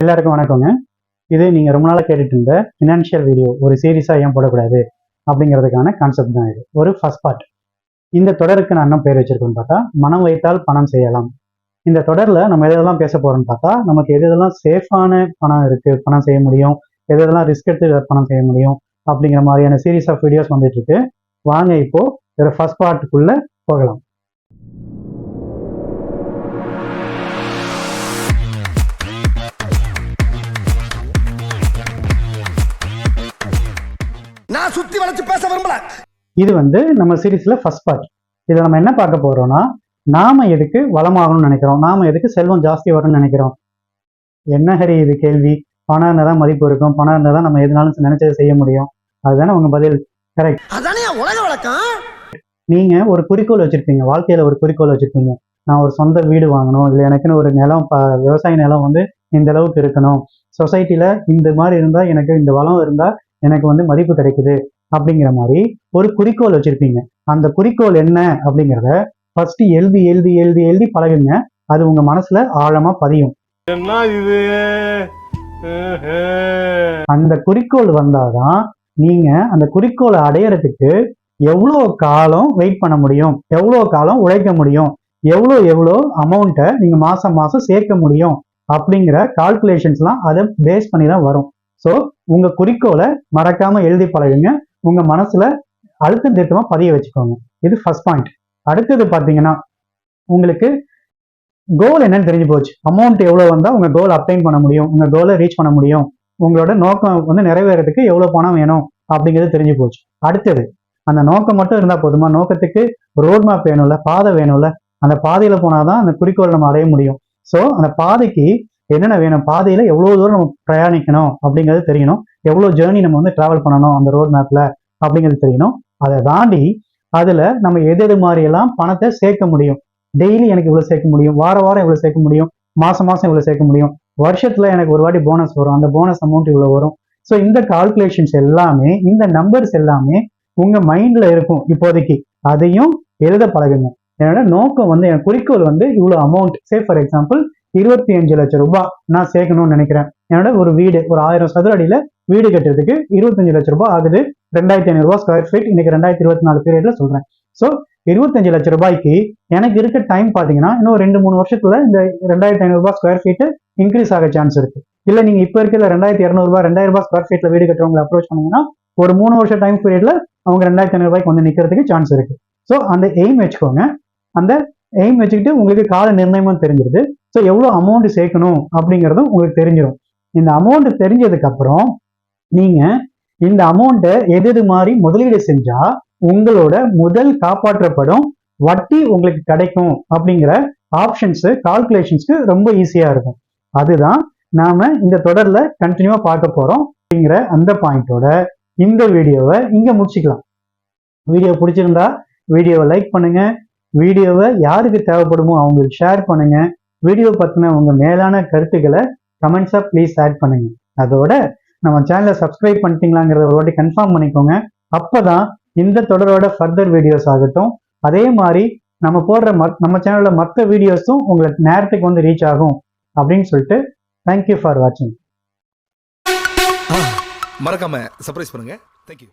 எல்லாருக்கும் வணக்கங்க. இது நீங்கள் ரொம்ப நாளாக கேட்டுட்டு இருந்த ஃபினான்ஷியல் வீடியோ ஒரு சீரியஸாக ஏன் போடக்கூடாது அப்படிங்கிறதுக்கான கான்செப்ட் தான் இது. ஒரு ஃபர்ஸ்ட் பார்ட். இந்த தொடருக்கு நான் என்ன பேர் வச்சிருக்கேன்னு பார்த்தா, மனம் வைத்தால் பணம் செய்யலாம். இந்த தொடரில் நம்ம எதெல்லாம் பேச போகிறோம்னு பார்த்தா, நமக்கு எதெல்லாம் சேஃபான பணம் இருக்குது, பணம் செய்ய முடியும், எதெல்லாம் ரிஸ்க் எடுத்து பணம் செய்ய முடியும் அப்படிங்கிற மாதிரியான சீரீஸ் ஆஃப் வீடியோஸ் வந்துட்டு இருக்கு. வாங்க இப்போ ஒரு ஃபர்ஸ்ட் பார்ட்டுக்குள்ளே போகலாம். நான் சுத்தி வளைச்சு பேச விரும்பல. இது நம்ம சீரீஸ்ல ஃபர்ஸ்ட் பார்ட். இதில் நம்ம என்ன பார்க்க போறோம்னா, நாம எதுக்கு வளமாகணும்னு நினைக்கிறோம், நாம எதுக்கு செல்வம் ஜாஸ்தி வரும்னு நினைக்கிறோம். என்ன ஹரி இது கேள்வி? பணம் இருந்தால் தான் மதிப்பு இருக்கும், பணம் இருந்தால் தான் நம்ம எதுனாலும் நினைச்சதை செய்ய முடியும். அதுதானே உங்க பதில். கரெக்ட். அதானே உலக வழக்கம். நீங்க ஒரு குறிக்கோள் வச்சிருப்பீங்க, வாழ்க்கையில ஒரு குறிக்கோள் வச்சிருப்பீங்க. நான் ஒரு சொந்த வீடு வாங்கணும், இல்லை எனக்குன்னு ஒரு நிலம், விவசாய நிலம் இந்த அளவுக்கு இருக்கணும், சொசைட்டில இந்த மாதிரி இருந்தா எனக்கு இந்த வளம் இருந்தா எனக்கு மதிப்பு கிடைக்குது அப்படிங்கிற மாதிரி ஒரு குறிக்கோள் வச்சிருப்பீங்க. அந்த குறிக்கோள் என்ன அப்படிங்கிறத ஃபர்ஸ்ட் எழுதி எழுதி எழுதி எழுதி பழகுங்க. அது உங்க மனசுல ஆழமா பதியும். அந்த குறிக்கோள் வந்தாதான் நீங்க அந்த குறிக்கோளை அடையறதுக்கு எவ்வளோ காலம் வெயிட் பண்ண முடியும், எவ்வளோ காலம் உழைக்க முடியும், எவ்வளோ அமௌண்ட்டை நீங்க மாசம் மாசம் சேர்க்க முடியும் அப்படிங்கிற கால்குலேஷன்ஸ்லாம் அதை பேஸ் பண்ணி தான் வரும். ஸோ உங்க குறிக்கோளை மறக்காம எழுதி பழகுங்க, உங்க மனசுல அழுத்தம் திருத்தமா பதிய வச்சுக்கோங்க. இது ஃபர்ஸ்ட் பாயிண்ட். அடுத்தது பார்த்தீங்கன்னா, உங்களுக்கு கோல் என்னன்னு தெரிஞ்சு போச்சு. அமௌண்ட் எவ்வளோ வந்தால் உங்க கோல் அப்டைன் பண்ண முடியும், உங்க கோலை ரீச் பண்ண முடியும், உங்களோட நோக்கம் நிறைவேறதுக்கு எவ்வளோ பணம் வேணும் அப்படிங்கிறது தெரிஞ்சு போச்சு. அடுத்தது, அந்த நோக்கம் மட்டும் இருந்தால் போதுமா? நோக்கத்துக்கு ரோட் மேப் வேணும்ல, பாதை வேணும்ல. அந்த பாதையில போனாதான் அந்த குறிக்கோள் நம்ம அடைய முடியும். ஸோ அந்த பாதைக்கு என்னென்ன வேணும், பாதையில எவ்வளவு தூரம் நம்ம பிரயாணிக்கணும் அப்படிங்கிறது தெரியணும், எவ்வளவு ஜேர்னி நம்ம டிராவல் பண்ணணும் அந்த ரோட் மேப்ல அப்படிங்கிறது தெரியணும். அதை தாண்டி அதுல நம்ம எது மாதிரி எல்லாம் பணத்தை சேர்க்க முடியும். டெய்லி எனக்கு இவ்வளவு சேர்க்க முடியும், வாரம் இவ்வளவு சேர்க்க முடியும், மாசம் இவ்வளவு சேர்க்க முடியும், வருஷத்துல எனக்கு ஒரு வாட்டி போனஸ் வரும், அந்த போனஸ் அமௌண்ட் இவ்வளவு வரும். ஸோ இந்த கால்குலேஷன்ஸ் எல்லாமே, இந்த நம்பர்ஸ் எல்லாமே உங்க மைண்ட்ல இருக்கும் இப்போதைக்கு. அதையும் எழுத பழகுங்க. என்னோட நோக்கம் என் குறிக்கோள் இவ்வளவு அமௌண்ட், சே ஃபார் எக்ஸாம்பிள் 25 லட்சம் ரூபாய் நான் சேர்க்கணும்னு நினைக்கிறேன். என்னோட ஒரு வீடு, ஒரு 1000 சதுர அடியில வீடு கட்டுறதுக்கு 25 லட்சம் ரூபாய் ஆகுது. 2500 ரூபாய் ஸ்கொயர் ஃபீட். இன்னைக்கு 2024 பீரியட்ல சொல்றேன். ஸோ 25 லட்சம் ரூபாய்க்கு எனக்கு இருக்க டைம் பாத்தீங்கன்னா, இன்னும் 2-3 வருஷத்துல இந்த 2500 ரூபாய் ஸ்கொயர் ஃபீட் இன்க்ரீஸ் ஆக சான்ஸ் இருக்கு. இல்ல நீங்க இப்ப இருக்கிற 2200 ரூபாய் 2000 ரூபாய் ஸ்கொயர் ஃபீட்ல வீடு கட்டுறவங்களை அப்ரோச் பண்ணீங்கன்னா, ஒரு 3 வருஷம் டைம் பீரியட்ல அவங்க 2500 ரூபாய்க்கு நிக்கிறதுக்கு சான்ஸ் இருக்கு. ஸோ அந்த எய்ம் வச்சுக்கோங்க. அந்த எய்ம் வச்சுக்கிட்டு உங்களுக்கு கால நிர்ணயமும் தெரிஞ்சிருது. ஸோ எவ்வளோ அமௌண்ட் சேர்க்கணும் அப்படிங்கிறதும் உங்களுக்கு தெரிஞ்சிடும். இந்த அமௌண்ட் தெரிஞ்சதுக்கு அப்புறம் நீங்க இந்த அமௌண்ட்டை எது மாதிரி முதலீடு செஞ்சா உங்களோட முதல் காப்பாற்றப்படும், வட்டி உங்களுக்கு கிடைக்கும் அப்படிங்கிற ஆப்ஷன்ஸ், கால்குலேஷன்ஸ்க்கு ரொம்ப ஈஸியா இருக்கும். அதுதான் நாம இந்த தொடர்ல கண்டினியூவா பார்க்க போறோம். அப்படிங்கிற அந்த பாயிண்டோட இந்த வீடியோவை இங்க முடிச்சுக்கலாம். வீடியோ பிடிச்சிருந்தா வீடியோவை லைக் பண்ணுங்க, வீடியோவை யாருக்கு தேவைப்படுமோ அவங்களுக்கு ஷேர் பண்ணுங்க, வீடியோ பத்தின உங்க மேலான கருத்துக்களை கமெண்ட்ஸா ப்ளீஸ் ஆட் பண்ணுங்க. அதோட நம்ம சேனலை சப்ஸ்கிரைப் பண்ணிட்டீங்களாங்கிறத ஒரு வாட்டி கன்ஃபார்ம் பண்ணிக்கோங்க. அப்பதான் இந்த தொடரோட ஃபர்தர் வீடியோஸ் ஆகட்டும், அதே மாதிரி நம்ம போடுற நம்ம சேனல்ல மற்ற வீடியோஸும் உங்களுக்கு நேரத்துக்கு ரீச் ஆகும் அப்படின்னு சொல்லிட்டு தேங்க்யூ ஃபார் வாட்சிங். மறக்காம சர்ப்ரைஸ் பண்ணுங்க. தேங்க்யூ.